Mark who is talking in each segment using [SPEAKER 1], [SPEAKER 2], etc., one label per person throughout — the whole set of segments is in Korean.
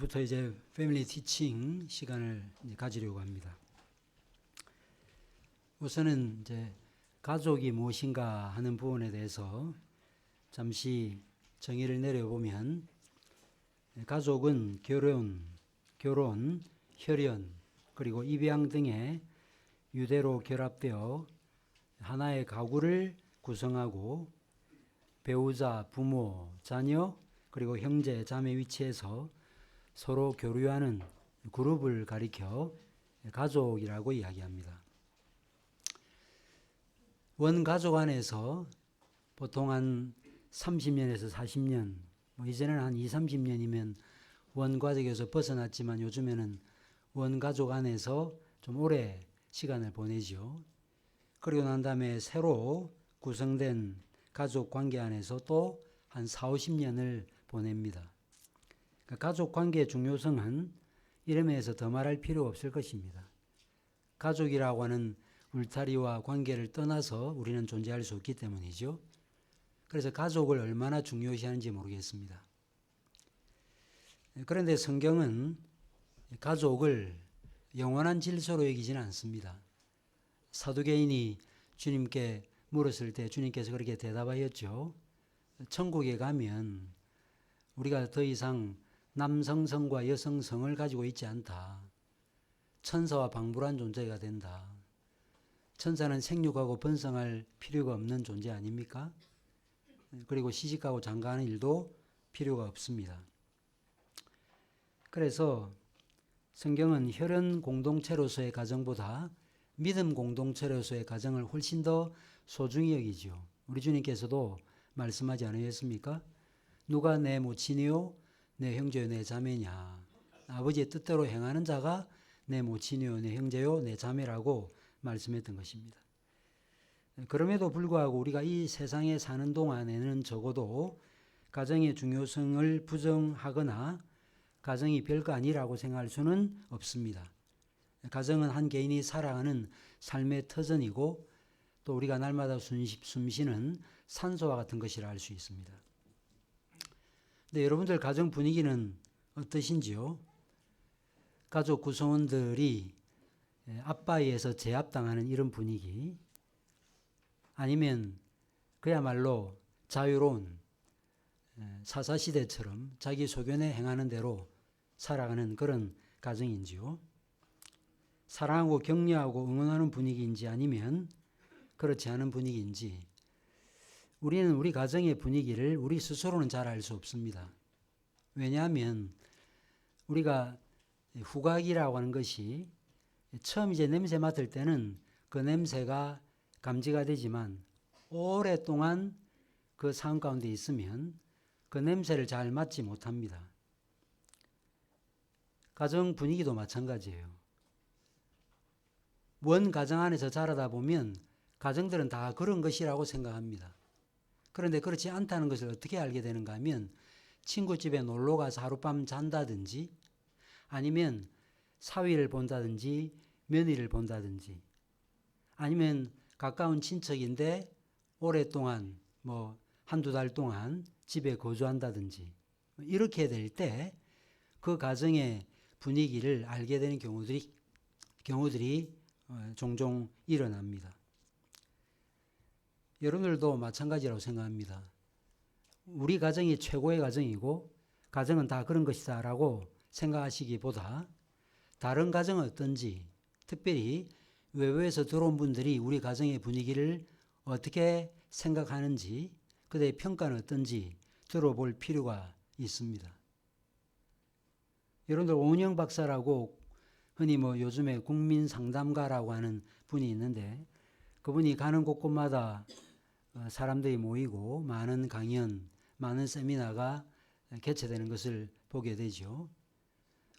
[SPEAKER 1] 오늘부터 이제 패밀리 티칭 시간을 가지려고 합니다. 우선은 이제 가족이 무엇인가 하는 부분에 대해서 잠시 정의를 내려보면, 가족은 결혼, 혈연, 그리고 입양 등의 유대로 결합되어 하나의 가구를 구성하고 배우자, 부모, 자녀, 그리고 형제, 자매 위치에서 서로 교류하는 그룹을 가리켜 가족이라고 이야기합니다. 원가족 안에서 보통 한 30년에서 40년, 이제는 한 20, 30년이면 원가족에서 벗어났지만 요즘에는 원가족 안에서 좀 오래 시간을 보내죠. 그리고 난 다음에 새로 구성된 가족 관계 안에서 또 한 40, 50년을 보냅니다. 가족 관계의 중요성은 이름에서 더 말할 필요가 없을 것입니다. 가족이라고 하는 울타리와 관계를 떠나서 우리는 존재할 수 없기 때문이죠. 그래서 가족을 얼마나 중요시하는지 모르겠습니다. 그런데 성경은 가족을 영원한 질서로 여기지는 않습니다. 사두개인이 주님께 물었을 때 주님께서 그렇게 대답하였죠. 천국에 가면 우리가 더 이상 남성성과 여성성을 가지고 있지 않다. 천사와 방불한 존재가 된다. 천사는 생육하고 번성할 필요가 없는 존재 아닙니까? 그리고 시집가고 장가하는 일도 필요가 없습니다. 그래서 성경은 혈연 공동체로서의 가정보다 믿음 공동체로서의 가정을 훨씬 더 소중히 여기죠. 우리 주님께서도 말씀하지 않으셨습니까? 누가 내 모친이요 내 형제요 내 자매냐. 아버지의 뜻대로 행하는 자가 내 모친이요 내 형제요 내 자매라고 말씀했던 것입니다. 그럼에도 불구하고 우리가 이 세상에 사는 동안에는 적어도 가정의 중요성을 부정하거나 가정이 별거 아니라고 생각할 수는 없습니다. 가정은 한 개인이 살아가는 삶의 터전이고 또 우리가 날마다 숨쉬는 산소와 같은 것이라 할 수 있습니다. 근데 여러분들 가정 분위기는 어떠신지요? 가족 구성원들이 아빠에 의해서 제압당하는 이런 분위기, 아니면 그야말로 자유로운 사사시대처럼 자기 소견에 행하는 대로 살아가는 그런 가정인지요? 사랑하고 격려하고 응원하는 분위기인지 아니면 그렇지 않은 분위기인지, 우리는 우리 가정의 분위기를 우리 스스로는 잘 알 수 없습니다. 왜냐하면 우리가 후각이라고 하는 것이 처음 이제 냄새 맡을 때는 그 냄새가 감지가 되지만 오랫동안 그 상황 가운데 있으면 그 냄새를 잘 맡지 못합니다. 가정 분위기도 마찬가지예요. 원 가정 안에서 자라다 보면 가정들은 다 그런 것이라고 생각합니다. 그런데 그렇지 않다는 것을 어떻게 알게 되는가 하면 친구 집에 놀러 가서 하룻밤 잔다든지 아니면 사위를 본다든지 며느리를 본다든지 아니면 가까운 친척인데 오랫동안 한두 달 동안 집에 거주한다든지 이렇게 될 때 그 가정의 분위기를 알게 되는 경우들이 종종 일어납니다. 여러분들도 마찬가지라고 생각합니다. 우리 가정이 최고의 가정이고 가정은 다 그런 것이다 라고 생각하시기보다 다른 가정은 어떤지, 특별히 외부에서 들어온 분들이 우리 가정의 분위기를 어떻게 생각하는지, 그들의 평가는 어떤지 들어볼 필요가 있습니다. 여러분들 오은영 박사라고 흔히 요즘에 국민상담가라고 하는 분이 있는데, 그분이 가는 곳곳마다 사람들이 모이고 많은 강연, 많은 세미나가 개최되는 것을 보게 되죠.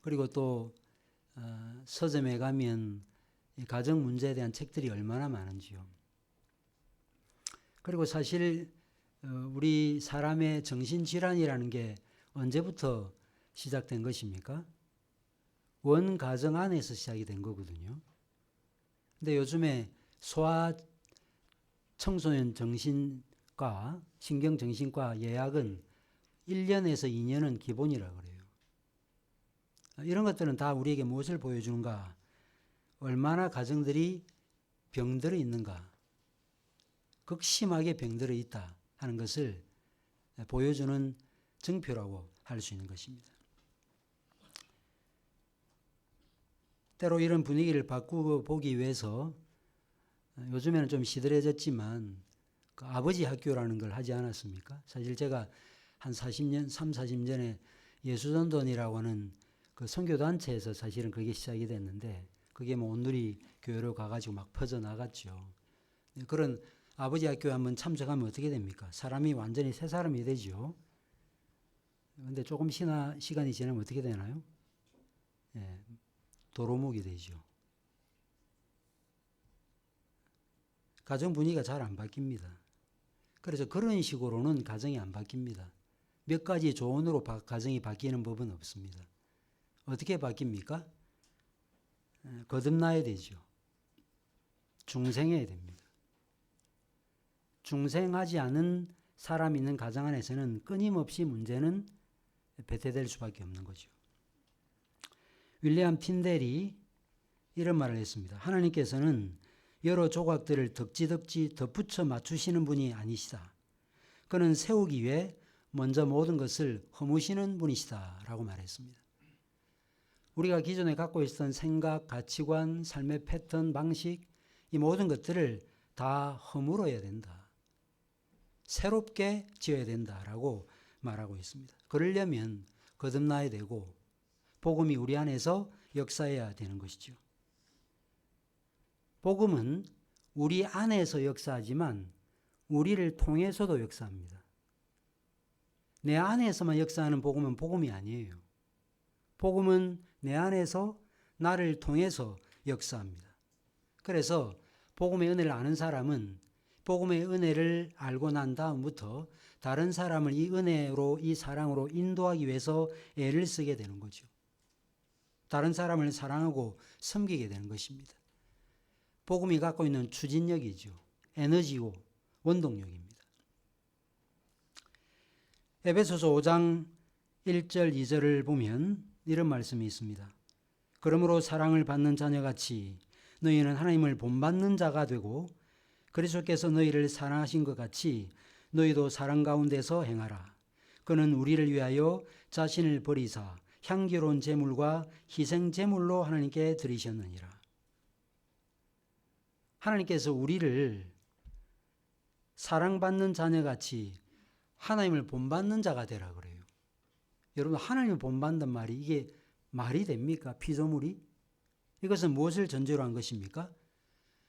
[SPEAKER 1] 그리고 또 서점에 가면 가정 문제에 대한 책들이 얼마나 많은지요. 그리고 사실 우리 사람의 정신질환이라는 게 언제부터 시작된 것입니까? 원 가정 안에서 시작이 된 거거든요. 근데 요즘에 소아 청소년 정신과, 신경정신과 예약은 1년에서 2년은 기본이라 그래요. 이런 것들은 다 우리에게 무엇을 보여주는가? 얼마나 가정들이 병들어 있는가? 극심하게 병들어 있다 하는 것을 보여주는 증표라고 할 수 있는 것입니다. 때로 이런 분위기를 바꾸어 보기 위해서 요즘에는 좀 시들해졌지만 그 아버지 학교라는 걸 하지 않았습니까? 사실 제가 한 40년, 40년에 예수전도원이라고 하는 그 선교단체에서 사실은 그게 시작이 됐는데 그게 뭐 온누리 교회로 가가지고 막 퍼져나갔죠. 그런 아버지 학교에 한번 참석하면 어떻게 됩니까? 사람이 완전히 새 사람이 되죠. 근데 조금 시간이 지나면 어떻게 되나요? 예, 도루묵이 되죠. 가정 분위기가 잘 안 바뀝니다. 그래서 그런 식으로는 가정이 안 바뀝니다. 몇 가지 조언으로 가정이 바뀌는 법은 없습니다. 어떻게 바뀝니까? 거듭나야 되죠. 중생해야 됩니다. 중생하지 않은 사람 있는 가정 안에서는 끊임없이 문제는 배태될 수밖에 없는 거죠. 윌리엄 틴델이 이런 말을 했습니다. 하나님께서는 여러 조각들을 덕지덕지 덧붙여 맞추시는 분이 아니시다. 그는 세우기 위해 먼저 모든 것을 허무시는 분이시다 라고 말했습니다. 우리가 기존에 갖고 있었던 생각, 가치관, 삶의 패턴, 방식 이 모든 것들을 다 허물어야 된다. 새롭게 지어야 된다라고 말하고 있습니다. 그러려면 거듭나야 되고 복음이 우리 안에서 역사해야 되는 것이죠. 복음은 우리 안에서 역사하지만 우리를 통해서도 역사합니다. 내 안에서만 역사하는 복음은 복음이 아니에요. 복음은 내 안에서 나를 통해서 역사합니다. 그래서 복음의 은혜를 아는 사람은 복음의 은혜를 알고 난 다음부터 다른 사람을 이 은혜로, 이 사랑으로 인도하기 위해서 애를 쓰게 되는 거죠. 다른 사람을 사랑하고 섬기게 되는 것입니다. 복음이 갖고 있는 추진력이죠. 에너지고 원동력입니다. 에베소서 5장 1절 2절을 보면 이런 말씀이 있습니다. 그러므로 사랑을 받는 자녀같이 너희는 하나님을 본받는 자가 되고 그리스도께서 너희를 사랑하신 것 같이 너희도 사랑 가운데서 행하라. 그는 우리를 위하여 자신을 버리사 향기로운 제물과 희생 제물로 하나님께 드리셨느니라. 하나님께서 우리를 사랑받는 자녀같이 하나님을 본받는 자가 되라 그래요. 여러분, 하나님을 본받는 말이 이게 말이 됩니까? 피조물이? 이것은 무엇을 전제로 한 것입니까?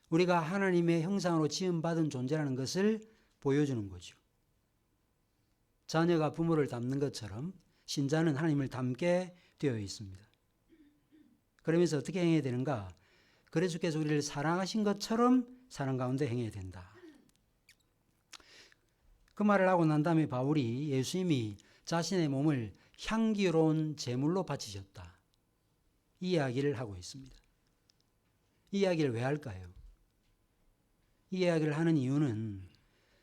[SPEAKER 1] 우리가 하나님의 형상으로 지음받은 존재라는 것을 보여주는 거죠. 자녀가 부모를 닮는 것처럼 신자는 하나님을 닮게 되어 있습니다. 그러면서 어떻게 행해야 되는가? 그리스도께서 우리를 사랑하신 것처럼 사랑 가운데 행해야 된다. 그 말을 하고 난 다음에 바울이 예수님이 자신의 몸을 향기로운 제물로 바치셨다. 이 이야기를 하고 있습니다. 이 이야기를 왜 할까요? 이 이야기를 하는 이유는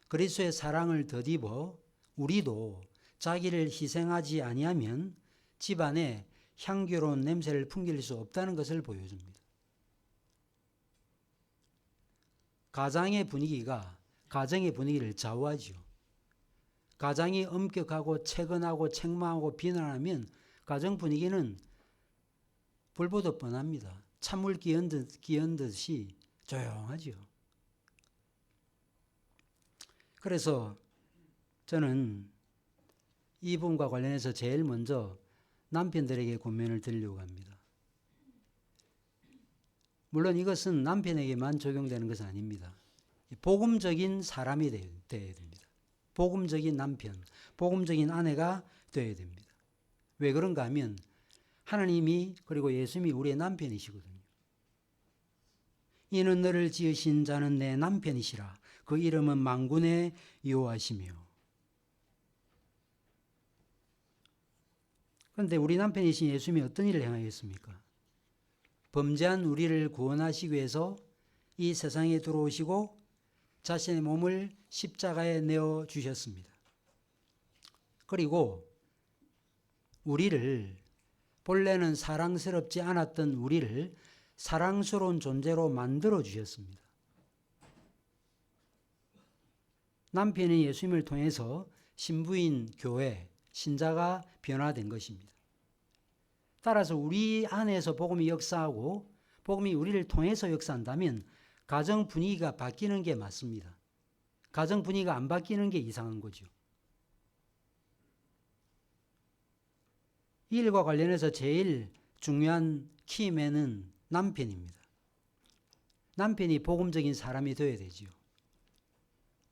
[SPEAKER 1] 그리스도의 사랑을 덧입어 우리도 자기를 희생하지 아니하면 집안에 향기로운 냄새를 풍길 수 없다는 것을 보여줍니다. 가정의 분위기가 가정의 분위기를 좌우하죠. 가정이 엄격하고 채건하고 책망하고 비난하면 가정 분위기는 불보듯 뻔합니다. 찬물 끼얹듯이 조용하죠. 그래서 저는 이 부분과 관련해서 제일 먼저 남편들에게 권면을 드리려고 합니다. 물론 이것은 남편에게만 적용되는 것은 아닙니다. 복음적인 사람이 되어야 됩니다. 복음적인 남편, 복음적인 아내가 되어야 됩니다. 왜 그런가 하면 하나님이 그리고 예수님이 우리의 남편이시거든요. 이는 너를 지으신 자는 내 남편이시라. 그 이름은 만군의 여호와시며. 그런데 우리 남편이신 예수님이 어떤 일을 행하였습니까? 범죄한 우리를 구원하시기 위해서 이 세상에 들어오시고 자신의 몸을 십자가에 내어 주셨습니다. 그리고 우리를 본래는 사랑스럽지 않았던 우리를 사랑스러운 존재로 만들어 주셨습니다. 남편이 예수님을 통해서 신부인 교회, 신자가 변화된 것입니다. 따라서 우리 안에서 복음이 역사하고 복음이 우리를 통해서 역사한다면 가정 분위기가 바뀌는 게 맞습니다. 가정 분위기가 안 바뀌는 게 이상한 거죠. 이 일과 관련해서 제일 중요한 키맨은 남편입니다. 남편이 복음적인 사람이 되어야 되죠.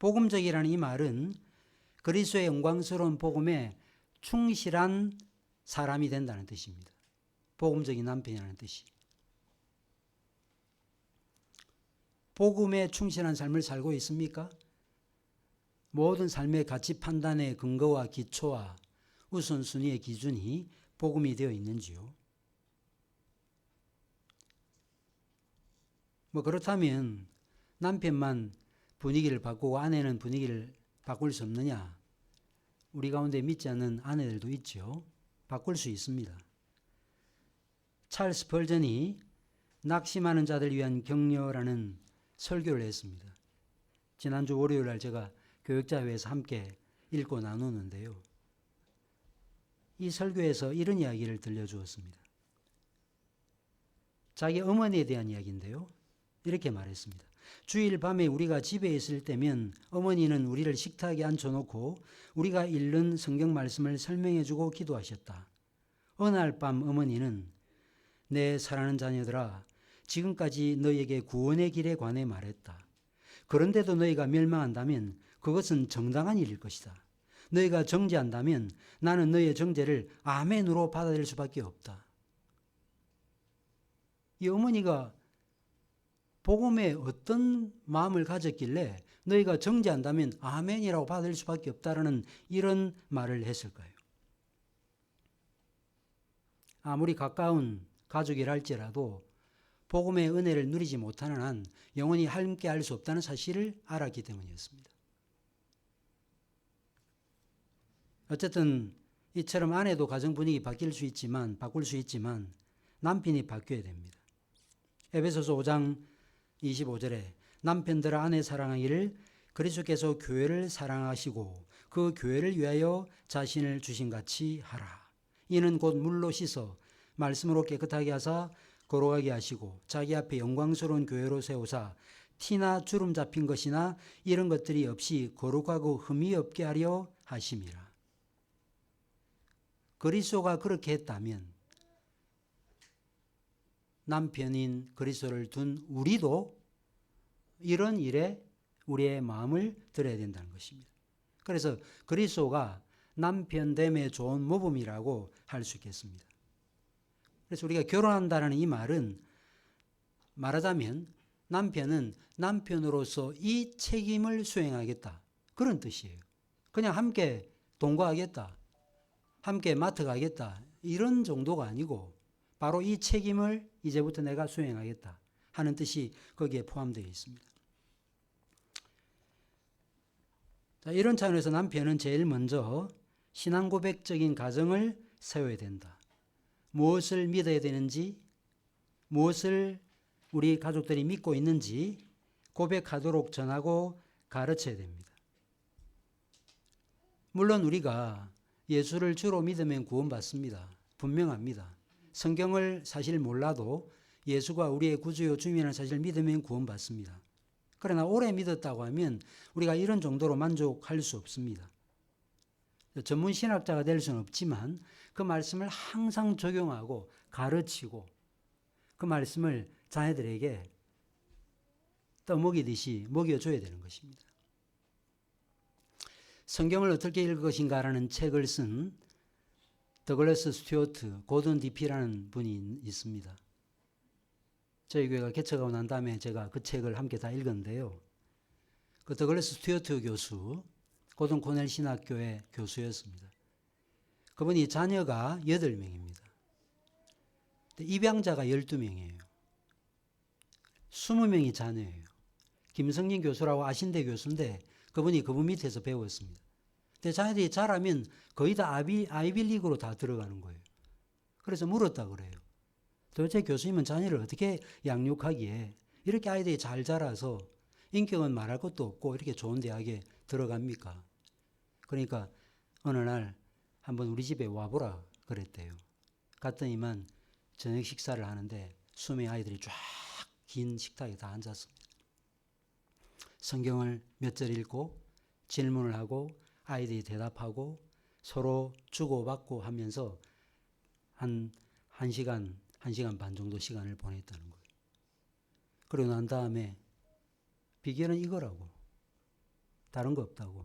[SPEAKER 1] 복음적이라는 이 말은 그리스도의 영광스러운 복음에 충실한 사람이 된다는 뜻입니다. 복음적인 남편이라는 뜻이. 복음에 충실한 삶을 살고 있습니까? 모든 삶의 가치 판단의 근거와 기초와 우선순위의 기준이 복음이 되어 있는지요? 그렇다면 남편만 분위기를 바꾸고 아내는 분위기를 바꿀 수 없느냐? 우리 가운데 믿지 않는 아내들도 있죠. 바꿀 수 있습니다. 찰스 펄전이 낙심하는 자들 위한 격려라는 설교를 했습니다. 지난주 월요일 날 제가 교역자회에서 함께 읽고 나누는데요. 이 설교에서 이런 이야기를 들려주었습니다. 자기 어머니에 대한 이야기인데요. 이렇게 말했습니다. 주일 밤에 우리가 집에 있을 때면 어머니는 우리를 식탁에 앉혀놓고 우리가 읽는 성경 말씀을 설명해주고 기도하셨다. 어느 날 밤 어머니는 내 사랑하는 자녀들아, 지금까지 너희에게 구원의 길에 관해 말했다. 그런데도 너희가 멸망한다면 그것은 정당한 일일 것이다. 너희가 정죄한다면 나는 너희의 정죄를 아멘으로 받아들일 수밖에 없다. 이 어머니가 복음에 어떤 마음을 가졌길래 너희가 정죄한다면 아멘이라고 받을 수밖에 없다라는 이런 말을 했을까요? 아무리 가까운 가족이라 할지라도 복음의 은혜를 누리지 못하는 한 영원히 함께 할 수 없다는 사실을 알았기 때문이었습니다. 어쨌든 이처럼 아내도 가정 분위기 바꿀 수 있지만 남편이 바뀌어야 됩니다. 에베소서 5장 25절에 남편들아 아내 사랑하기를 그리스도께서 교회를 사랑하시고 그 교회를 위하여 자신을 주신 같이 하라. 이는 곧 물로 씻어 말씀으로 깨끗하게 하사 거룩하게 하시고 자기 앞에 영광스러운 교회로 세우사 티나 주름 잡힌 것이나 이런 것들이 없이 거룩하고 흠이 없게 하려 하심이라. 그리스도가 그렇게 했다면 남편인 그리스도를 둔 우리도 이런 일에 우리의 마음을 들여야 된다는 것입니다. 그래서 그리스도가 남편됨의 좋은 모범이라고 할 수 있겠습니다. 그래서 우리가 결혼한다는 이 말은 말하자면 남편은 남편으로서 이 책임을 수행하겠다. 그런 뜻이에요. 그냥 함께 동거하겠다. 함께 마트 가겠다. 이런 정도가 아니고 바로 이 책임을 이제부터 내가 수행하겠다 하는 뜻이 거기에 포함되어 있습니다. 자, 이런 차원에서 남편은 제일 먼저 신앙 고백적인 가정을 세워야 된다. 무엇을 믿어야 되는지, 무엇을 우리 가족들이 믿고 있는지 고백하도록 전하고 가르쳐야 됩니다. 물론 우리가 예수를 주로 믿으면 구원받습니다. 분명합니다. 성경을 사실 몰라도 예수가 우리의 구주요 주님이라는 사실을 믿으면 구원받습니다. 그러나 오래 믿었다고 하면 우리가 이런 정도로 만족할 수 없습니다. 전문 신학자가 될 수는 없지만 그 말씀을 항상 적용하고 가르치고 그 말씀을 자녀들에게 떠먹이듯이 먹여줘야 되는 것입니다. 성경을 어떻게 읽을 것인가라는 책을 쓴 더글래스 스튜어트, 고든 디피라는 분이 있습니다. 저희 교회가 개척하고 난 다음에 제가 그 책을 함께 다 읽었는데요. 그 더글래스 스튜어트 교수, 고든 코넬 신학교의 교수였습니다. 그분이 자녀가 8명입니다. 입양자가 12명이에요. 20명이 자녀예요. 김성진 교수라고 아신대 교수인데 그분이 그분 밑에서 배웠습니다. 근데 자녀들이 자라면 거의 다 아이빌리그로 다 들어가는 거예요. 그래서 물었다 그래요. 도대체 교수님은 자녀를 어떻게 양육하기에 이렇게 아이들이 잘 자라서 인격은 말할 것도 없고 이렇게 좋은 대학에 들어갑니까? 그러니까 어느 날 한번 우리 집에 와보라 그랬대요. 갔더니만 저녁 식사를 하는데 수명 아이들이 쫙 긴 식탁에 다 앉았습니다. 성경을 몇 절 읽고 질문을 하고 아이들이 대답하고 서로 주고받고 하면서 한 시간 반 정도 시간을 보냈다는 거예요. 그러고 난 다음에 비결은 이거라고. 다른 거 없다고.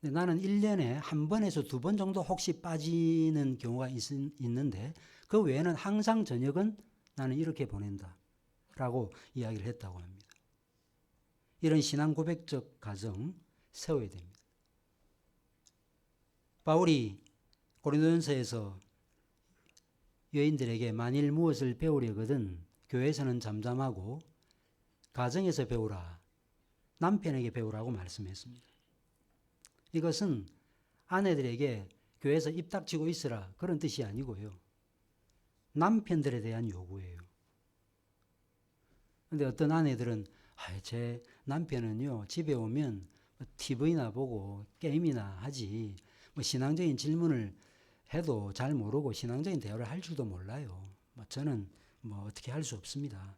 [SPEAKER 1] 근데 나는 1년에 한 번에서 2번 정도 혹시 빠지는 경우가 있는데 그 외에는 항상 저녁은 나는 이렇게 보낸다 라고 이야기를 했다고 합니다. 이런 신앙 고백적 가정 세워야 됩니다. 바울이 고린도전서에서 여인들에게 만일 무엇을 배우려거든 교회에서는 잠잠하고 가정에서 배우라, 남편에게 배우라고 말씀했습니다. 이것은 아내들에게 교회에서 입 닥치고 있으라 그런 뜻이 아니고요. 남편들에 대한 요구예요. 그런데 어떤 아내들은 제 남편은요 집에 오면 TV나 보고 게임이나 하지 신앙적인 질문을 해도 잘 모르고 신앙적인 대화를 할 줄도 몰라요. 저는 어떻게 할 수 없습니다.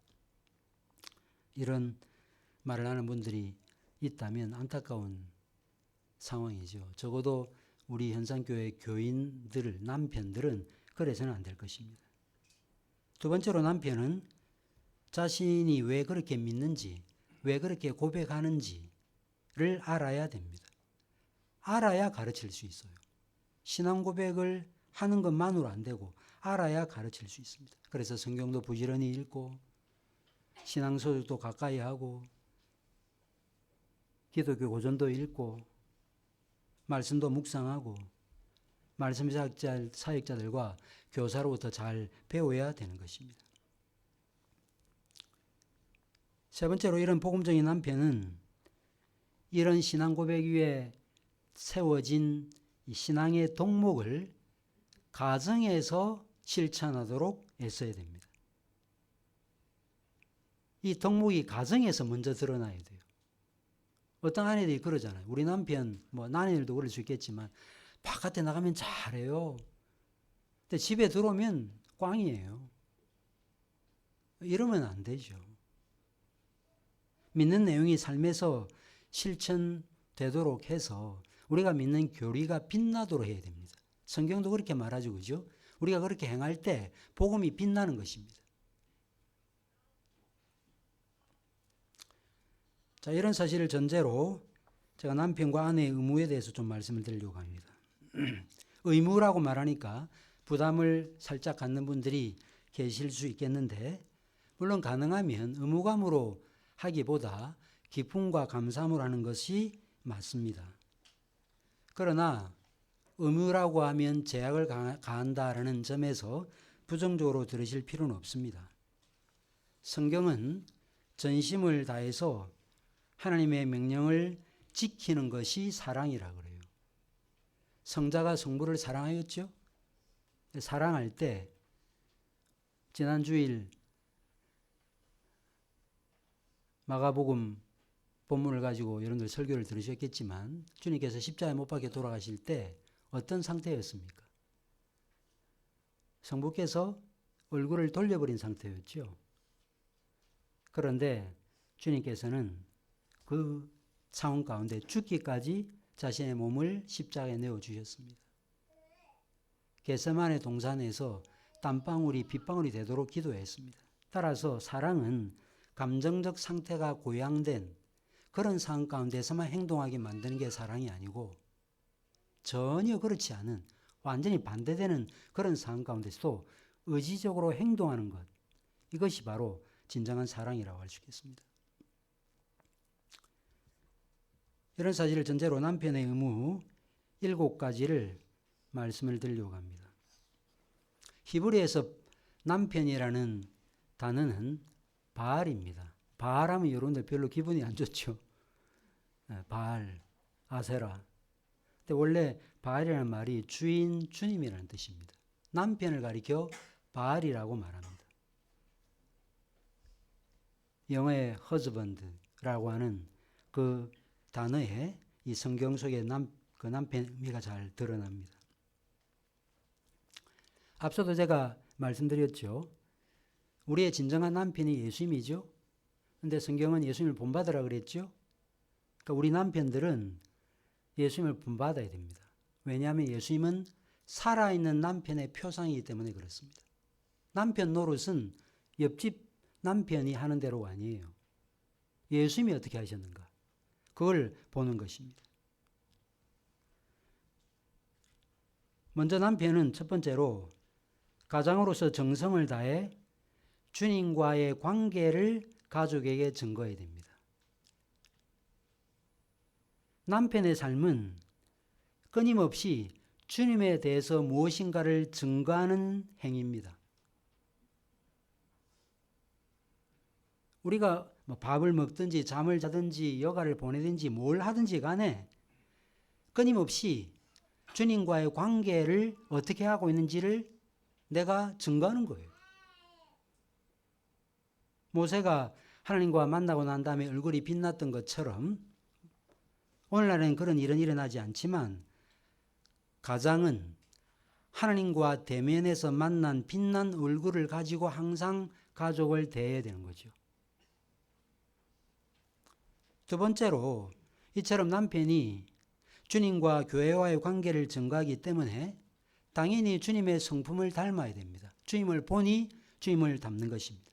[SPEAKER 1] 이런 말을 하는 분들이 있다면 안타까운 상황이죠. 적어도 우리 현상교회 교인들, 남편들은 그래서는 안 될 것입니다. 두 번째로 남편은 자신이 왜 그렇게 믿는지, 왜 그렇게 고백하는지를 알아야 됩니다. 알아야 가르칠 수 있어요. 신앙 고백을 하는 것만으로 안 되고 알아야 가르칠 수 있습니다. 그래서 성경도 부지런히 읽고 신앙서도 가까이 하고 기독교 고전도 읽고 말씀도 묵상하고 말씀 사역자들과 교사로부터 잘 배워야 되는 것입니다. 세 번째로 이런 복음적인 남편은 이런 신앙 고백 위에 세워진 이 신앙의 덕목을 가정에서 실천하도록 애써야 됩니다. 이 덕목이 가정에서 먼저 드러나야 돼요. 어떤 아내들이 그러잖아요. 우리 남편, 아내들도 그럴 수 있겠지만 바깥에 나가면 잘해요. 근데 집에 들어오면 꽝이에요. 이러면 안 되죠. 믿는 내용이 삶에서 실천되도록 해서 우리가 믿는 교리가 빛나도록 해야 됩니다. 성경도 그렇게 말하죠. 그죠? 우리가 그렇게 행할 때 복음이 빛나는 것입니다. 자, 이런 사실을 전제로 제가 남편과 아내의 의무에 대해서 좀 말씀을 드리려고 합니다. 의무라고 말하니까 부담을 살짝 갖는 분들이 계실 수 있겠는데 물론 가능하면 의무감으로 하기보다 기쁨과 감사함으로 하는 것이 맞습니다. 그러나 의무라고 하면 제약을 가한다라는 점에서 부정적으로 들으실 필요는 없습니다. 성경은 전심을 다해서 하나님의 명령을 지키는 것이 사랑이라 그래요. 성자가 성부를 사랑하였죠? 사랑할 때 지난 주일 마가복음 본문을 가지고 여러분들 설교를 들으셨겠지만 주님께서 십자가에 못 박혀 돌아가실 때 어떤 상태였습니까? 성부께서 얼굴을 돌려버린 상태였죠. 그런데 주님께서는 그 상황 가운데 죽기까지 자신의 몸을 십자가에 내어주셨습니다. 겟세마네 동산에서 땀방울이 빗방울이 되도록 기도했습니다. 따라서 사랑은 감정적 상태가 고양된 그런 상황 가운데서만 행동하게 만드는 게 사랑이 아니고 전혀 그렇지 않은 완전히 반대되는 그런 상황 가운데서도 의지적으로 행동하는 것, 이것이 바로 진정한 사랑이라고 할 수 있겠습니다. 이런 사실을 전제로 남편의 의무 7가지를 말씀을 드리려고 합니다. 히브리에서 남편이라는 단어는 바알입니다. 바알하면 여러분들 별로 기분이 안 좋죠. 바알, 아세라. 근데 원래 바알이라는 말이 주인, 주님이라는 뜻입니다. 남편을 가리켜 바알이라고 말합니다. 영어의 husband라고 하는 그 단어에 이 성경 속에 그 남편 의미가 잘 드러납니다. 앞서도 제가 말씀드렸죠. 우리의 진정한 남편이 예수님이죠. 근데 성경은 예수님을 본받으라 그랬죠. 그러니까 우리 남편들은 예수님을 본받아야 됩니다. 왜냐하면 예수님은 살아있는 남편의 표상이기 때문에 그렇습니다. 남편 노릇은 옆집 남편이 하는 대로가 아니에요. 예수님이 어떻게 하셨는가? 그걸 보는 것입니다. 먼저 남편은 첫 번째로 가장으로서 정성을 다해 주님과의 관계를 가족에게 증거해야 됩니다. 남편의 삶은 끊임없이 주님에 대해서 무엇인가를 증거하는 행위입니다. 우리가 밥을 먹든지 잠을 자든지 여가를 보내든지 뭘 하든지 간에 끊임없이 주님과의 관계를 어떻게 하고 있는지를 내가 증거하는 거예요. 모세가 하나님과 만나고 난 다음에 얼굴이 빛났던 것처럼 오늘날에는 그런 일은 일어나지 않지만 가장은 하나님과 대면에서 만난 빛난 얼굴을 가지고 항상 가족을 대해야 되는 거죠. 두 번째로 이처럼 남편이 주님과 교회와의 관계를 증거하기 때문에 당연히 주님의 성품을 닮아야 됩니다. 주님을 보니 주님을 닮는 것입니다.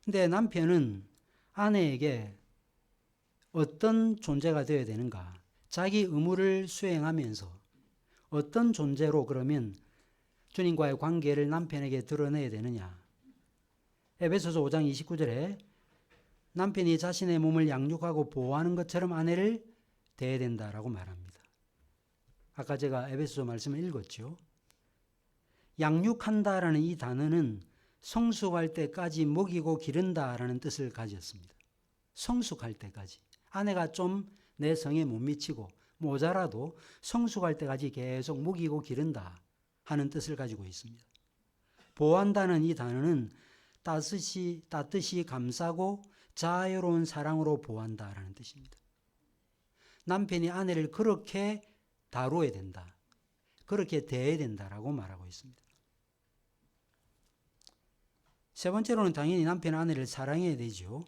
[SPEAKER 1] 근데 남편은 아내에게 어떤 존재가 되어야 되는가? 자기 의무를 수행하면서 어떤 존재로 그러면 주님과의 관계를 남편에게 드러내야 되느냐? 에베소서 5장 29절에 남편이 자신의 몸을 양육하고 보호하는 것처럼 아내를 대해야 된다라고 말합니다. 아까 제가 에베소서 말씀을 읽었죠. 양육한다라는 이 단어는 성숙할 때까지 먹이고 기른다라는 뜻을 가졌습니다. 성숙할 때까지. 아내가 좀 내 성에 못 미치고 모자라도 성숙할 때까지 계속 먹이고 기른다 하는 뜻을 가지고 있습니다. 보호한다는 이 단어는 따뜻이 감싸고 자애로운 사랑으로 보호한다라는 뜻입니다. 남편이 아내를 그렇게 다루어야 된다. 그렇게 대해야 된다라고 말하고 있습니다. 세 번째로는 당연히 남편 아내를 사랑해야 되죠.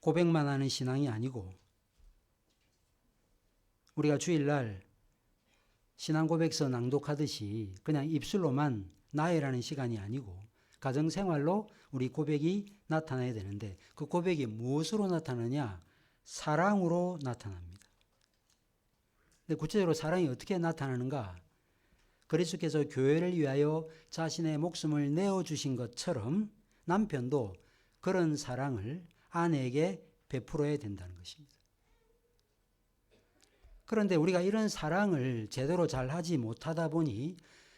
[SPEAKER 1] 고백만 하는 신앙이 아니고 우리가 주일날 신앙 고백서 낭독하듯이 그냥 입술로만 나애라는 시간이 아니고 가정생활로 우리 고백이 나타나야 되는데 그 고백이 무엇으로 나타나냐? 사랑으로 나타납니다. 근데 구체적으로 사랑이 어떻게 나타나는가? 그리스도께서 교회를 위하여 자신의 목숨을 내어주신 것처럼 남편도 그런 사랑을 아내에게 베풀어야 된다는 것입니다. 그런데 우리가 이런 사랑을 제대로 잘 하지 못하다 보니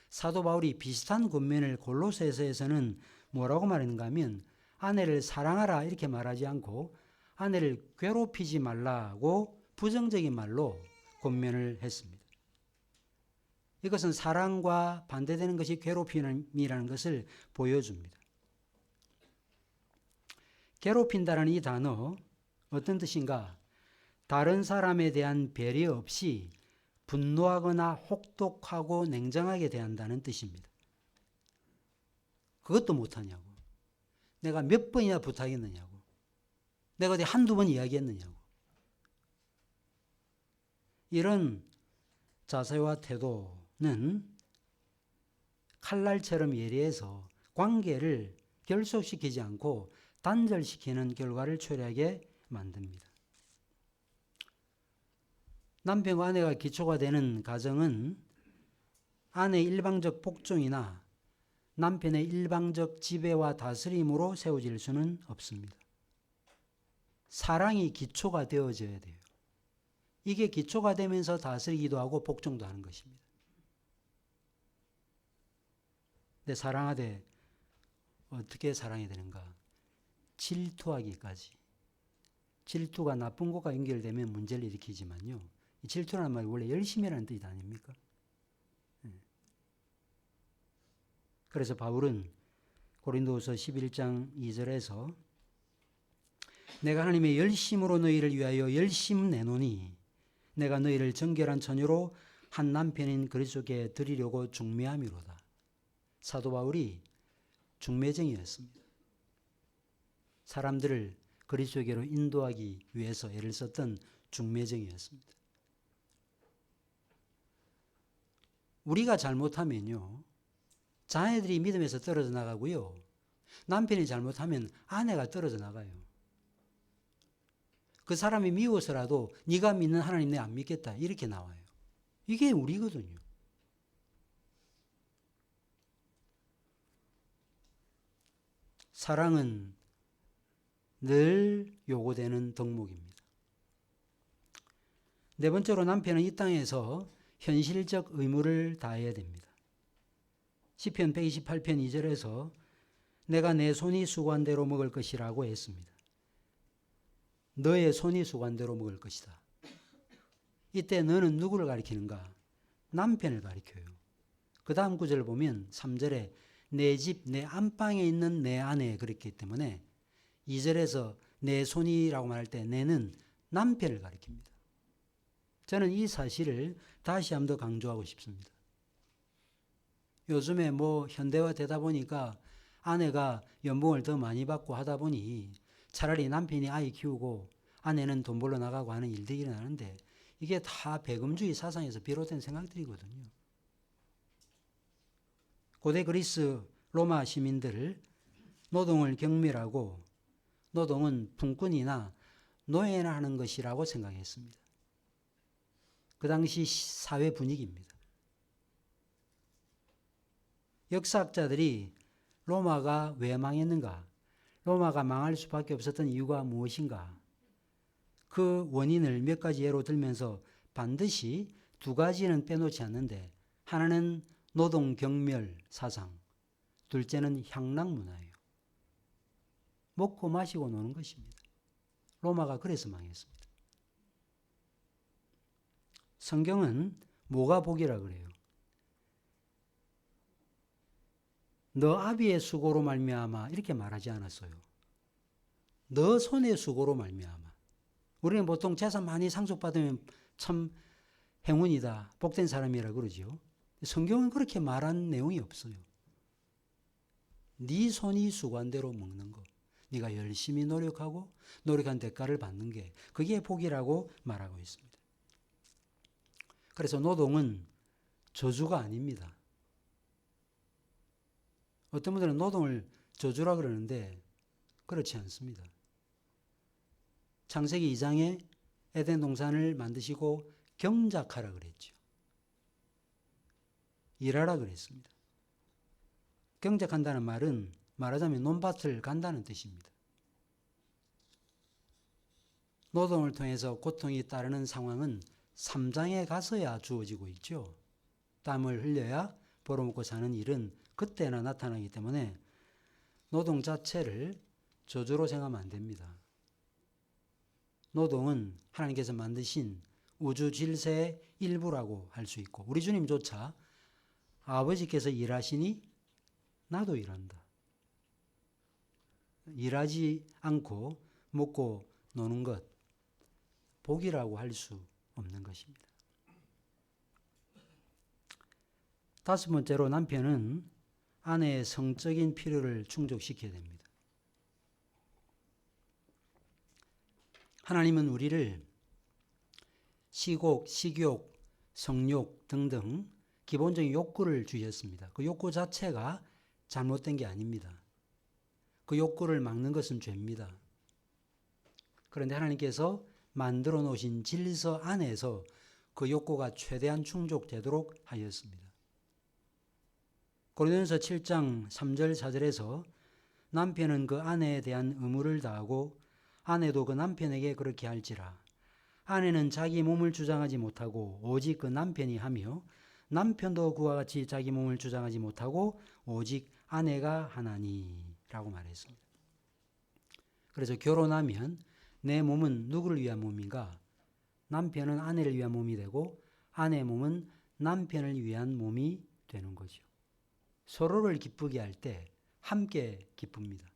[SPEAKER 1] 사도 바울이 비슷한 권면을 골로새서에서는 뭐라고 말했는가 하면 아내를 사랑하라 이렇게 말하지 않고 아내를 괴롭히지 말라고 부정적인 말로 권면을 했습니다. 이것은 사랑과 반대되는 것이 괴롭힘이라는 것을 보여줍니다. 괴롭힌다는 이 단어 어떤 뜻인가? 다른 사람에 대한 배려 없이 분노하거나 혹독하고 냉정하게 대한다는 뜻입니다. 그것도 못하냐고. 내가 몇 번이나 부탁했느냐고. 내가 어디 한두 번 이야기했느냐고. 이런 자세와 태도는 칼날처럼 예리해서 관계를 결속시키지 않고 단절시키는 결과를 초래하게 만듭니다. 남편과 아내가 기초가 되는 가정은 아내의 일방적 복종이나 남편의 일방적 지배와 다스림으로 세워질 수는 없습니다. 사랑이 기초가 되어져야 돼요. 이게 기초가 되면서 다스리기도 하고 복종도 하는 것입니다. 근데 사랑하되 어떻게 사랑해야 되는가? 질투하기까지. 질투가 나쁜 것과 연결되면 문제를 일으키지만요. 이 질투라는 말이 원래 열심이라는 뜻이 아닙니까? 그래서 바울은 고린도후서 11장 2절에서 내가 하나님의 열심으로 너희를 위하여 열심 내노니 내가 너희를 정결한 처녀로 한 남편인 그리스도께 드리려고 중매함이로다. 사도 바울이 중매쟁이였습니다. 사람들을 그리스도께로 인도하기 위해서 애를 썼던 중매쟁이였습니다. 우리가 잘못하면요, 자녀들이 믿음에서 떨어져 나가고요, 남편이 잘못하면 아내가 떨어져 나가요. 그 사람이 미워서라도 네가 믿는 하나님 내가 안 믿겠다 이렇게 나와요. 이게 우리거든요. 사랑은 늘 요구되는 덕목입니다. 네 번째로 남편은 이 땅에서 현실적 의무를 다해야 됩니다. 시편 128편 2절에서 내가 내 손이 수고한 대로 먹을 것이라고 했습니다. 너의 손이 수고한 대로 먹을 것이다. 이때 너는 누구를 가리키는가? 남편을 가리켜요. 그 다음 구절을 보면 3절에 내 집, 내 안방에 있는 내 아내 그랬기 때문에 2절에서 내 손이라고 말할 때 내는 남편을 가리킵니다. 저는 이 사실을 다시 한번 더 강조하고 싶습니다. 요즘에 현대화되다 보니까 아내가 연봉을 더 많이 받고 하다 보니 차라리 남편이 아이 키우고 아내는 돈 벌러 나가고 하는 일들이 일어나는데 이게 다 배금주의 사상에서 비롯된 생각들이거든요. 고대 그리스 로마 시민들 노동을 경멸하고 노동은 품꾼이나 노예나 하는 것이라고 생각했습니다. 그 당시 사회 분위기입니다. 역사학자들이 로마가 왜 망했는가? 로마가 망할 수밖에 없었던 이유가 무엇인가? 그 원인을 몇 가지 예로 들면서 반드시 두 가지는 빼놓지 않는데 하나는 노동 경멸 사상, 둘째는 향락 문화예요. 먹고 마시고 노는 것입니다. 로마가 그래서 망했습니다. 성경은 뭐가 복이라 그래요? 너 아비의 수고로 말미암아 이렇게 말하지 않았어요. 너 손의 수고로 말미암아. 우리는 보통 재산 많이 상속받으면 참 행운이다, 복된 사람이라 그러죠. 성경은 그렇게 말한 내용이 없어요. 네 손이 수고한 대로 먹는 거, 네가 열심히 노력하고 노력한 대가를 받는 게 그게 복이라고 말하고 있습니다. 그래서 노동은 저주가 아닙니다. 어떤 분들은 노동을 저주라 그러는데 그렇지 않습니다. 창세기 2장에 에덴 동산을 만드시고 경작하라 그랬죠. 일하라 그랬습니다. 경작한다는 말은 말하자면 논밭을 간다는 뜻입니다. 노동을 통해서 고통이 따르는 상황은 3장에 가서야 주어지고 있죠. 땀을 흘려야 벌어먹고 사는 일은 그때나 나타나기 때문에 노동 자체를 저주로 생각하면 안 됩니다. 노동은 하나님께서 만드신 우주 질서의 일부라고 할 수 있고 우리 주님조차 아버지께서 일하시니 나도 일한다. 일하지 않고 먹고 노는 것 복이라고 할 수 없는 것입니다. 다섯 번째로 남편은 아내의 성적인 필요를 충족시켜야 됩니다. 하나님은 우리를 시곡, 식욕, 성욕 등등 기본적인 욕구를 주셨습니다. 그 욕구 자체가 잘못된 게 아닙니다. 그 욕구를 막는 것은 죄입니다. 그런데 하나님께서 만들어 놓으신 질서 안에서 그 욕구가 최대한 충족되도록 하였습니다. 고린도전서 7장 3절 4절에서 남편은 그 아내에 대한 의무를 다하고 아내도 그 남편에게 그렇게 할지라. 아내는 자기 몸을 주장하지 못하고 오직 그 남편이 하며 남편도 그와 같이 자기 몸을 주장하지 못하고 오직 아내가 하나니 라고 말했습니다. 그래서 결혼하면 내 몸은 누구를 위한 몸인가? 남편은 아내를 위한 몸이 되고 아내의 몸은 남편을 위한 몸이 되는 거죠. 서로를 기쁘게 할 때 함께 기쁩니다.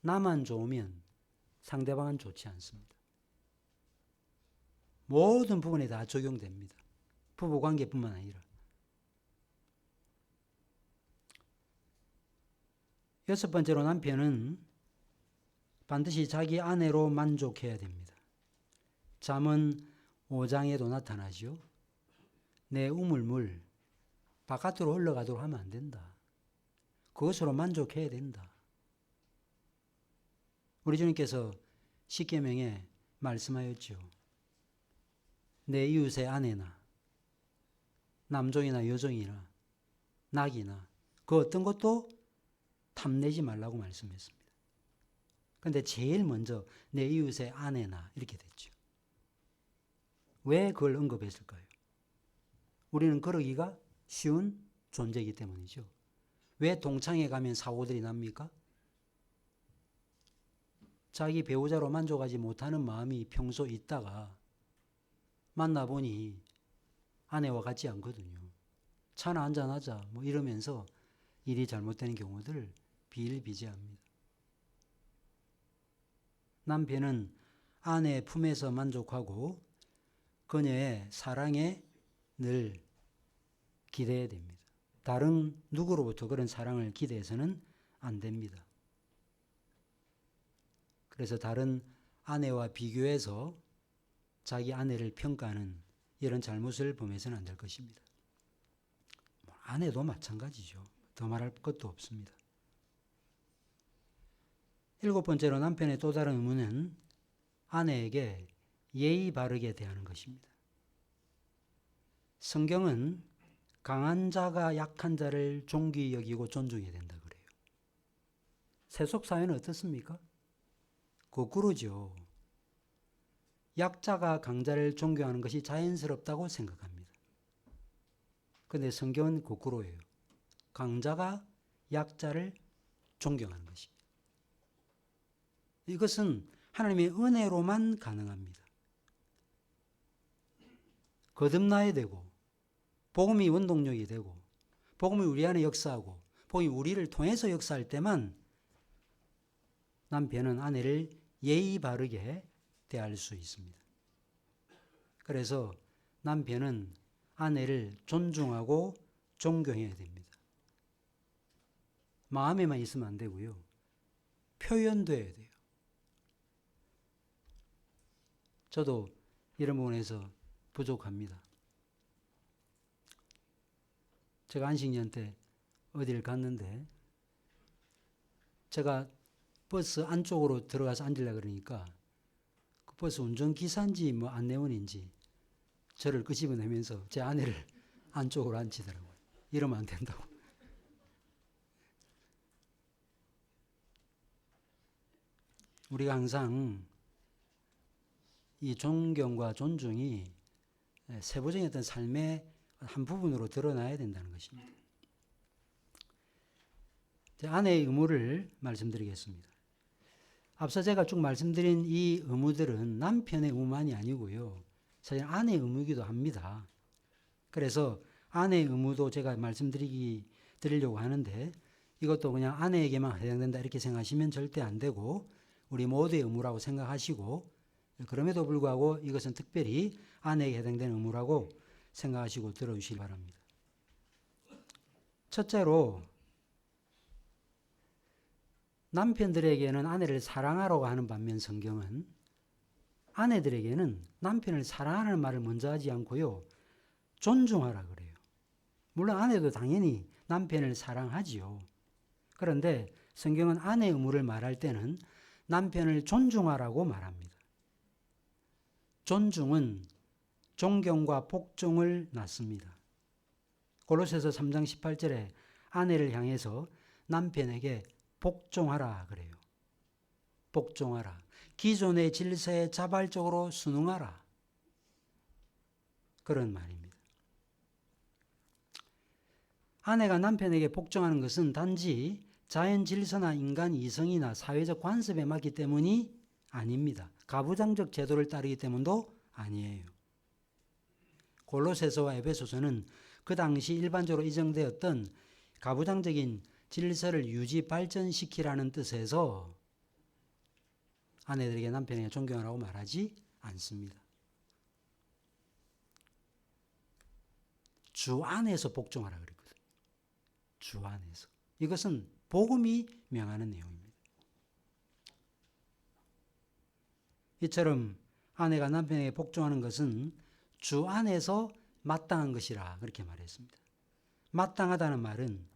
[SPEAKER 1] 나만 좋으면 상대방은 좋지 않습니다. 모든 부분에 다 적용됩니다. 부부관계뿐만 아니라. 여섯 번째로 남편은 반드시 자기 아내로 만족해야 됩니다. 잠언 5장에도 나타나죠. 내 우물물 바깥으로 흘러가도록 하면 안 된다. 그것으로 만족해야 된다. 우리 주님께서 십계명에 말씀하였죠. 내 이웃의 아내나 남종이나 여종이나 낙이나 그 어떤 것도 탐내지 말라고 말씀했습니다. 그런데 제일 먼저 내 이웃의 아내나 이렇게 됐죠. 왜 그걸 언급했을까요? 우리는 그러기가 쉬운 존재이기 때문이죠. 왜 동창회 가면 사고들이 납니까? 자기 배우자로 만족하지 못하는 마음이 평소 있다가 만나보니 아내와 같지 않거든요. 차나 한잔하자 뭐 이러면서 일이 잘못되는 경우들 비일비재합니다. 남편은 아내의 품에서 만족하고 그녀의 사랑에 늘 기대해야 됩니다. 다른 누구로부터 그런 사랑을 기대해서는 안 됩니다. 그래서 다른 아내와 비교해서 자기 아내를 평가하는 이런 잘못을 범해서는 안 될 것입니다. 아내도 마찬가지죠. 더 말할 것도 없습니다. 일곱 번째로 남편의 또 다른 의무는 아내에게 예의 바르게 대하는 것입니다. 성경은 강한 자가 약한 자를 존귀히 여기고 존중해야 된다 그래요. 세속 사회는 어떻습니까? 거꾸로죠. 약자가 강자를 존경하는 것이 자연스럽다고 생각합니다. 그런데 성경은 거꾸로예요. 강자가 약자를 존경하는 것입니다. 이것은 하나님의 은혜로만 가능합니다. 거듭나야 되고 복음이 원동력이 되고 복음이 우리 안에 역사하고 복음이 우리를 통해서 역사할 때만 남편은 아내를 예의 바르게 대할 수 있습니다. 그래서 남편은 아내를 존중하고 존경해야 됩니다. 마음에만 있으면 안 되고요. 표현돼야 돼요. 저도 이런 부분에서 부족합니다. 제가 안식년 때 어디를 갔는데 제가 버스 안쪽으로 들어가서 앉으려고 그러니까 그 버스 운전기사인지 뭐 안내원인지 저를 끄집어내면서 제 아내를 안쪽으로 앉히더라고요. 이러면 안 된다고. 우리가 항상 이 존경과 존중이 세부적인 어떤 삶의 한 부분으로 드러나야 된다는 것입니다. 아내의 의무를 말씀드리겠습니다. 앞서 제가 쭉 말씀드린 이 의무들은 남편의 의무만이 아니고요. 사실 아내의 의무이기도 합니다. 그래서 아내의 의무도 제가 말씀드리려고 하는데 이것도 그냥 아내에게만 해당된다 이렇게 생각하시면 절대 안 되고 우리 모두의 의무라고 생각하시고 그럼에도 불구하고 이것은 특별히 아내에게 해당되는 의무라고 생각하시고 들어주시기 바랍니다. 첫째로 남편들에게는 아내를 사랑하라고 하는 반면 성경은 아내들에게는 남편을 사랑하는 말을 먼저 하지 않고요. 존중하라 그래요. 물론 아내도 당연히 남편을 사랑하지요. 그런데 성경은 아내의 의무를 말할 때는 남편을 존중하라고 말합니다. 존중은 존경과 복종을 낳습니다. 골로새서 3장 18절에 아내를 향해서 남편에게 복종하라 그래요. 복종하라. 기존의 질서에 자발적으로 순응하라. 그런 말입니다. 아내가 남편에게 복종하는 것은 단지 자연 질서나 인간 이성이나 사회적 관습에 맞기 때문이 아닙니다. 가부장적 제도를 따르기 때문도 아니에요. 골로새서와 에베소서는 그 당시 일반적으로 인정되었던 가부장적인 질서를 유지 발전시키라는 뜻에서 아내들에게 남편에게 존경하라고 말하지 않습니다. 주 안에서 복종하라 그랬거든요. 주 안에서. 이것은 복음이 명하는 내용입니다. 이처럼 아내가 남편에게 복종하는 것은 주 안에서 마땅한 것이라 그렇게 말했습니다. 마땅하다는 말은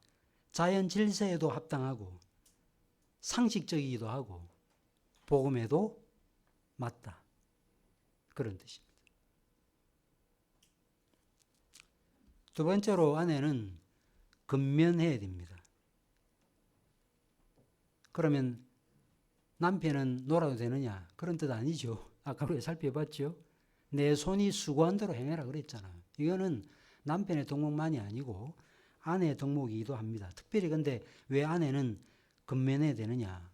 [SPEAKER 1] 자연 질서에도 합당하고 상식적이기도 하고 복음에도 맞다. 그런 뜻입니다. 두 번째로 아내는 근면해야 됩니다. 그러면 남편은 놀아도 되느냐? 그런 뜻 아니죠. 아까 우리가 살펴봤죠. 내 손이 수고한 대로 행해라 그랬잖아요. 이거는 남편의 덕목만이 아니고 아내의 덕목이기도 합니다. 특별히 근데 왜 아내는 근면해야 되느냐?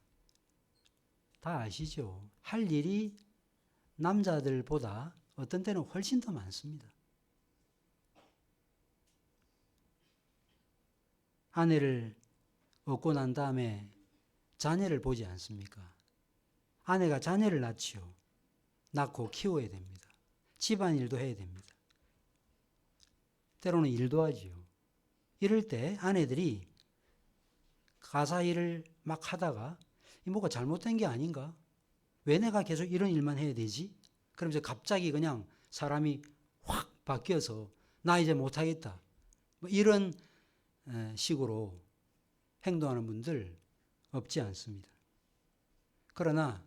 [SPEAKER 1] 다 아시죠. 할 일이 남자들보다 어떤 때는 훨씬 더 많습니다. 아내를 얻고 난 다음에 자녀를 보지 않습니까? 아내가 자녀를 낳지요. 낳고 키워야 됩니다. 집안일도 해야 됩니다. 때로는 일도 하지요. 이럴 때 아내들이 가사 일을 막 하다가 뭐가 잘못된 게 아닌가? 왜 내가 계속 이런 일만 해야 되지? 그러면서 갑자기 그냥 사람이 확 바뀌어서 나 이제 못하겠다. 이런 식으로 행동하는 분들 없지 않습니다. 그러나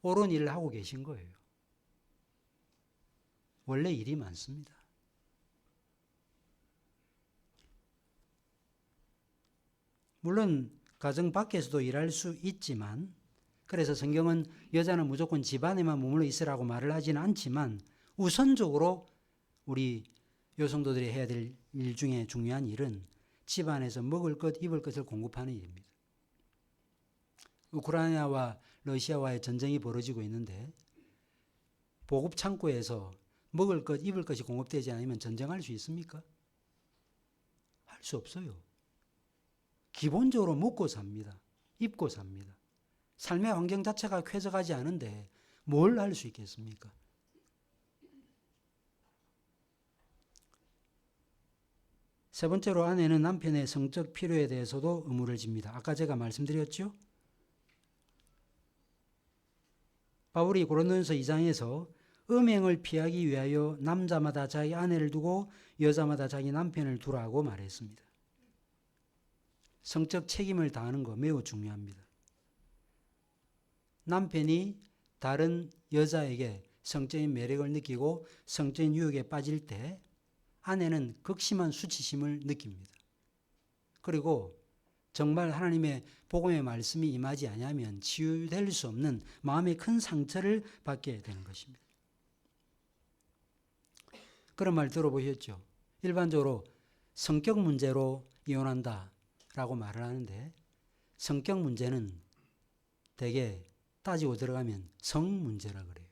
[SPEAKER 1] 옳은 일을 하고 계신 거예요. 원래 일이 많습니다. 물론 가정 밖에서도 일할 수 있지만 그래서 성경은 여자는 무조건 집안에만 머물러 있으라고 말을 하지는 않지만 우선적으로 우리 여성도들이 해야 될 일 중에 중요한 일은 집안에서 먹을 것, 입을 것을 공급하는 일입니다. 우크라이나와 러시아와의 전쟁이 벌어지고 있는데 보급 창고에서 먹을 것, 입을 것이 공급되지 않으면 전쟁할 수 있습니까? 할 수 없어요. 기본적으로 먹고 삽니다. 입고 삽니다. 삶의 환경 자체가 쾌적하지 않은데 뭘 할 수 있겠습니까? 세 번째로 아내는 남편의 성적 필요에 대해서도 의무를 집니다. 아까 제가 말씀드렸죠? 바울이 고린도전서 2장에서 음행을 피하기 위하여 남자마다 자기 아내를 두고 여자마다 자기 남편을 두라고 말했습니다. 성적 책임을 다하는 거 매우 중요합니다. 남편이 다른 여자에게 성적인 매력을 느끼고 성적인 유혹에 빠질 때 아내는 극심한 수치심을 느낍니다. 그리고 정말 하나님의 복음의 말씀이 임하지 아니하면 치유될 수 없는 마음의 큰 상처를 받게 되는 것입니다. 그런 말 들어보셨죠? 일반적으로 성격 문제로 이혼한다 라고 말을 하는데 성격 문제는 대개 따지고 들어가면 성 문제라 그래요.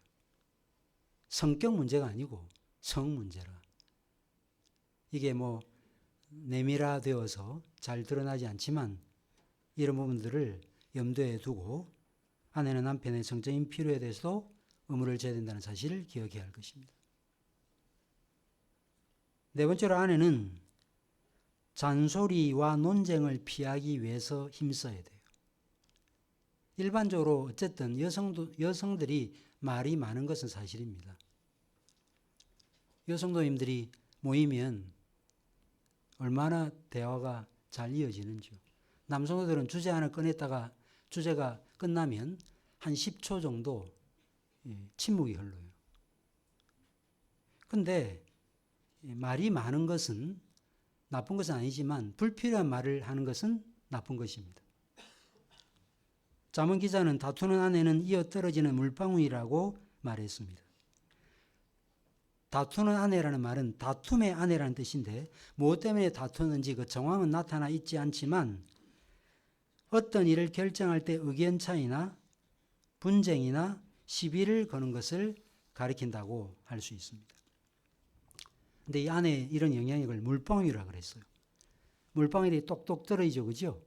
[SPEAKER 1] 성격 문제가 아니고 성 문제라. 이게 뭐 내밀화되어서 잘 드러나지 않지만 이런 부분들을 염두에 두고 아내는 남편의 성적인 필요에 대해서도 의무를 져야 된다는 사실을 기억해야 할 것입니다. 네 번째로 아내는 잔소리와 논쟁을 피하기 위해서 힘써야 돼요. 일반적으로 어쨌든 여성들이 말이 많은 것은 사실입니다. 여성도님들이 모이면 얼마나 대화가 잘 이어지는지요. 남성들은 주제 하나 꺼냈다가 주제가 끝나면 한 10초 정도 침묵이 흘러요. 근데 말이 많은 것은 나쁜 것은 아니지만 불필요한 말을 하는 것은 나쁜 것입니다. 잠언 기자는 다투는 아내는 이어떨어지는 물방울이라고 말했습니다. 다투는 아내라는 말은 다툼의 아내라는 뜻인데 무엇 때문에 다투는지 그 정황은 나타나 있지 않지만 어떤 일을 결정할 때 의견 차이나 분쟁이나 시비를 거는 것을 가리킨다고 할 수 있습니다. 근데 이 안에 이런 영향력을 물방울이라 그랬어요. 물방울이 똑똑 떨어지죠, 그죠?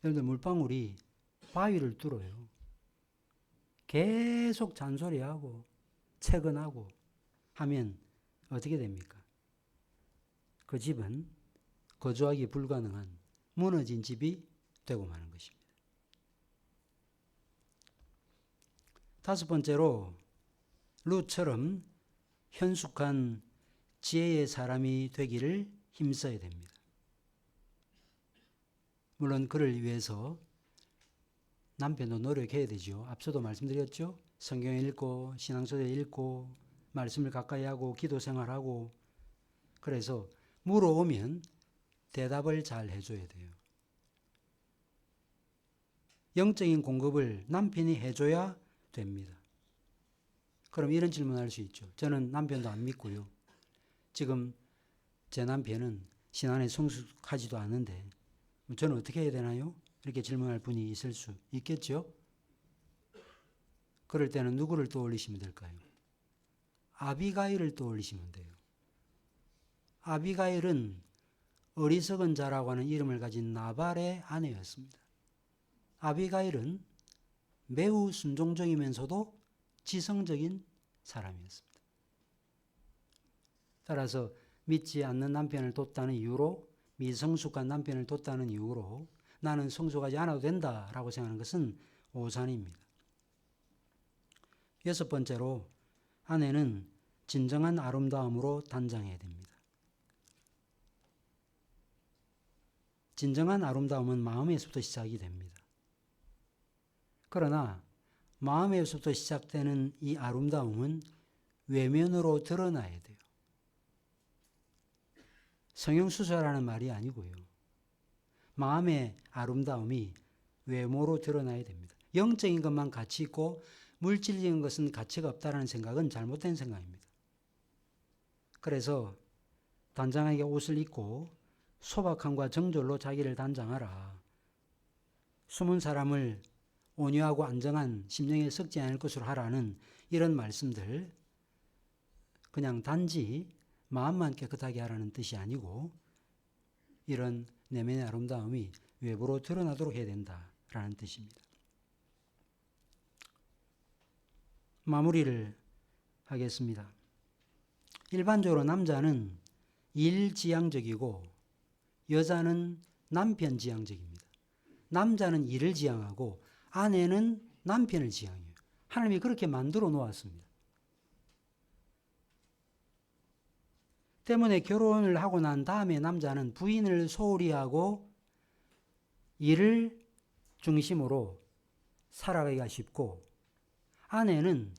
[SPEAKER 1] 여러분들 물방울이 바위를 뚫어요. 계속 잔소리하고 채근하고 하면 어떻게 됩니까? 그 집은 거주하기 불가능한 무너진 집이 되고 마는 것입니다. 다섯 번째로 룻처럼 현숙한 지혜의 사람이 되기를 힘써야 됩니다. 물론 그를 위해서 남편도 노력해야 되죠. 앞서도 말씀드렸죠. 성경 읽고 신앙서적 읽고 말씀을 가까이 하고 기도 생활하고 그래서 물어오면 대답을 잘 해줘야 돼요. 영적인 공급을 남편이 해줘야 됩니다. 그럼 이런 질문을 할 수 있죠. 저는 남편도 안 믿고요. 지금 제 남편은 신앙에 성숙하지도 않은데 저는 어떻게 해야 되나요? 이렇게 질문할 분이 있을 수 있겠죠? 그럴 때는 누구를 떠올리시면 될까요? 아비가일을 떠올리시면 돼요. 아비가일은 어리석은 자라고 하는 이름을 가진 나발의 아내였습니다. 아비가일은 매우 순종적이면서도 지성적인 사람이었습니다. 따라서 믿지 않는 남편을 뒀다는 이유로, 미성숙한 남편을 뒀다는 이유로 나는 성숙하지 않아도 된다라고 생각하는 것은 오산입니다. 여섯 번째로 아내는 진정한 아름다움으로 단장해야 됩니다. 진정한 아름다움은 마음에서부터 시작이 됩니다. 그러나 마음에서부터 시작되는 이 아름다움은 외면으로 드러나야 돼요. 성형수술하라는 말이 아니고요. 마음의 아름다움이 외모로 드러나야 됩니다. 영적인 것만 가치 있고 물질적인 것은 가치가 없다는 생각은 잘못된 생각입니다. 그래서 단장하게 옷을 입고 소박함과 정절로 자기를 단장하라. 숨은 사람을 온유하고 안정한 심령에 썩지 않을 것으로 하라는 이런 말씀들, 그냥 단지 마음만 깨끗하게 하라는 뜻이 아니고 이런 내면의 아름다움이 외부로 드러나도록 해야 된다라는 뜻입니다. 마무리를 하겠습니다. 일반적으로 남자는 일지향적이고 여자는 남편지향적입니다. 남자는 일을 지향하고 아내는 남편을 지향해요. 하나님이 그렇게 만들어 놓았습니다. 때문에 결혼을 하고 난 다음에 남자는 부인을 소홀히 하고 일을 중심으로 살아가기가 쉽고 아내는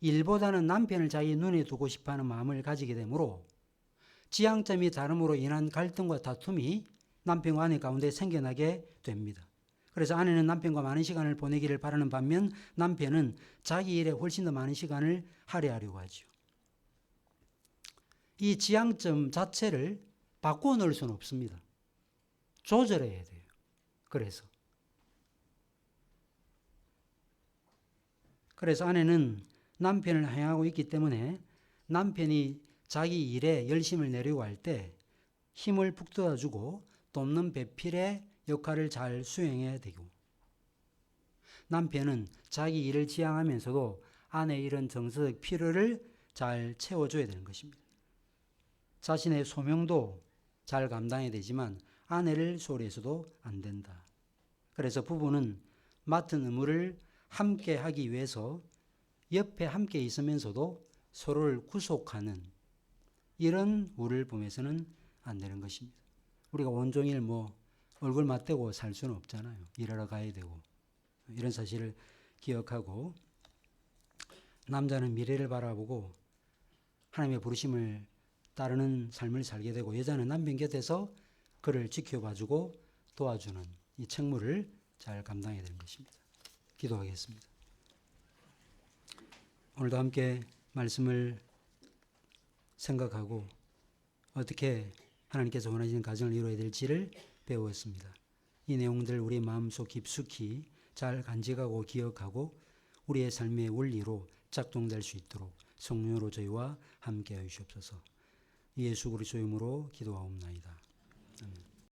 [SPEAKER 1] 일보다는 남편을 자기 눈에 두고 싶어하는 마음을 가지게 되므로 지향점이 다름으로 인한 갈등과 다툼이 남편과 아내 가운데 생겨나게 됩니다. 그래서 아내는 남편과 많은 시간을 보내기를 바라는 반면 남편은 자기 일에 훨씬 더 많은 시간을 할애하려고 하죠. 이 지향점 자체를 바꾸어 놓을 수는 없습니다. 조절해야 돼요. 그래서 아내는 남편을 향하고 있기 때문에 남편이 자기 일에 열심을 내려고 할 때 힘을 북돋아주고 돕는 배필의 역할을 잘 수행해야 되고 남편은 자기 일을 지향하면서도 아내의 이런 정서적 필요를 잘 채워줘야 되는 것입니다. 자신의 소명도 잘 감당해야 되지만 아내를 소홀히 해서도 안 된다. 그래서 부부는 맡은 의무를 함께 하기 위해서 옆에 함께 있으면서도 서로를 구속하는 이런 우를 보면서는 안 되는 것입니다. 우리가 온종일 얼굴 맞대고 살 수는 없잖아요. 일하러 가야 되고. 이런 사실을 기억하고 남자는 미래를 바라보고 하나님의 부르심을 따르는 삶을 살게 되고 여자는 남편 곁에서 그를 지켜봐주고 도와주는 이 책무를 잘 감당해야 되는 것입니다. 기도하겠습니다. 오늘도 함께 말씀을 생각하고 어떻게 하나님께서 원하시는 가정을 이루어야 될지를 배웠습니다. 이 내용들 우리 마음속 깊숙이 잘 간직하고 기억하고 우리의 삶의 원리로 작동될 수 있도록 성령으로 저희와 함께 하시옵소서. 예수 그리스도 이름으로 기도하옵나이다. 아멘.